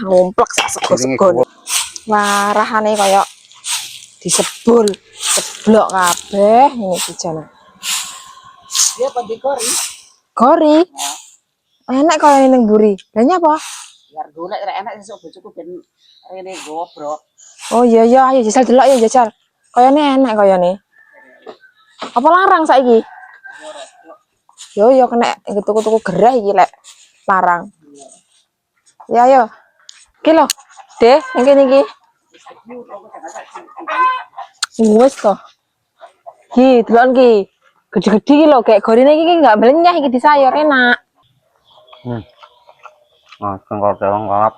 ngumplek sak sego-sego. Marahane kaya disebul, ceblok kabeh ini dijana. Dia pati gori. Gori. Enak kaya ning mburi. Lah nyapa? Biar golek rek enak sesuk bojoku ben rene gobrok. Oh iya iya, ayo jajal delok ya jajal. Kayane enak kayane. Apa larang saiki? Yo yo kena tuku-tuku gerah iki lek larang. Ya yo. Iki lho. Deh, ning kene iki. Wes to. Ki, delok iki. Gede-gede iki lho, kayak gorine iki enggak melenyah iki di sayur enak. Nah, tengkol terong kalap.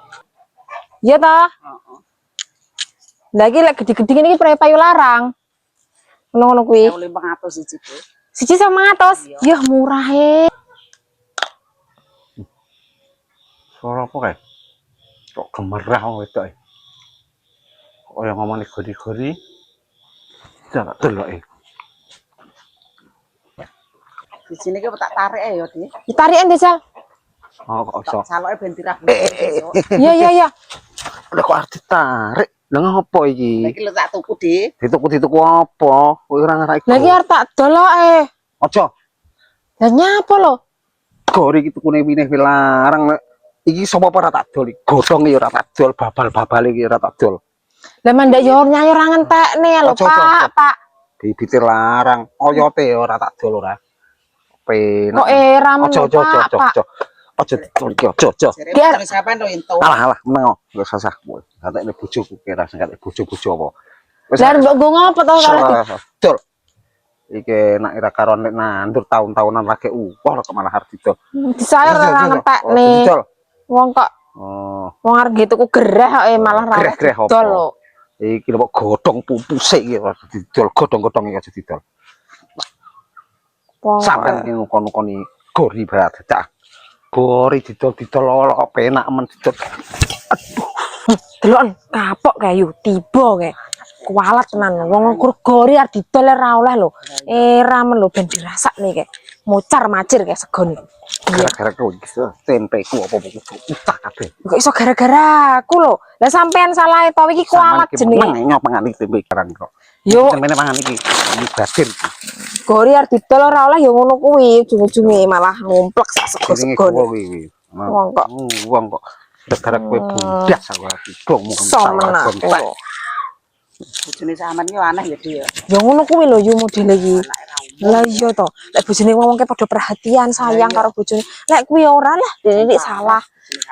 Iya ta? Heeh. Lah iki lek gede-gede iki payu larang. Ngono-ngono kuwi. 1500 siji, Bu. Siji 100. Yah murah e. Suara apa kae? Kok gemerah wong wedok e. Kok yang ngomong gori-gori. Jangan delok e. Di sini ki tak tarik ya, Di. Ditariken Desa. Oh, kok iso. Saloke ben dirabut. Iya iya iya. Lah kok arep ditarik? Lah ngopo iki? Iki lho tak tuku, Di. Dituku apa? Kowe ora ngerti. Lah iki arep tak doloke. Aja. Lah nyapa lho? Gori iki tukune wineh larang. Iki sapa ora tak dol? Godhong iki ora tak dol, babal-babal iki ora tak dol. Lah mandek yo nyayo ora ngentekne lho, Pak, Pak. Bibite larang, oyote ora tak dol ora. Penak. Kok era men, Pak, Pak. Aja didol iki, aja. Biar sampean to ento. Alah, meneng. Wis sasah kowe. Gatekne bojoku kira sing gatek bojo-bojo apa. Lah mbok go ngopo to karo dol. Iki nek ira karo nek nandur tahun-tahunan lagi kok malah arep didol. di sayur ora ngentekne. Didol. Wong kok wong arep nggih tuku gerah kok malah ra didol lho. Iki lho godhong pupuse iki didol, godhong-godhong iki aja didol. Sampeyan iki ngukon-ukoni gori berat cah. Gori didol-didol kok penak men didol. Aduh. Delok kapok kayu tiba kae. Kualat tenan wong gori arep didol ora oleh lho. Era men lho ben dirasakne kae. Mocar macir kae segone. Gara-gara kowe iki tempeku apa utak kabeh. Kok iso gara-gara aku lho. Lah sampean salah to iki kualat jenenge. Nyop mangan iki tempe barang kok. Yo Temene mangan iki. Iki badir. gori arep didol ora oleh ya ngono kuwi, ujung-ujunge malah ngumplek sak sego-sego. Wong kok gara-gara kowe bundas aku dong somen. Bojone sampean yo aneh ya, Di ya. Ya ngono kuwi lho yo modele iki. Lah iya to. Lek bojone ngomongke padha perhatian, sayang karo bojone. Lek kuwi ora lah, Didik salah.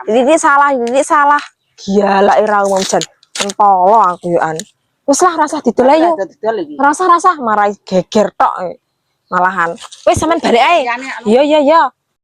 Didik salah. Gialake ra umum jan. Pentolo aku yo an. Wis lah rasa didol ae yo. Rasa-rasa marai geger tok malahan. Wis sampean balik ae. Iya iya iya.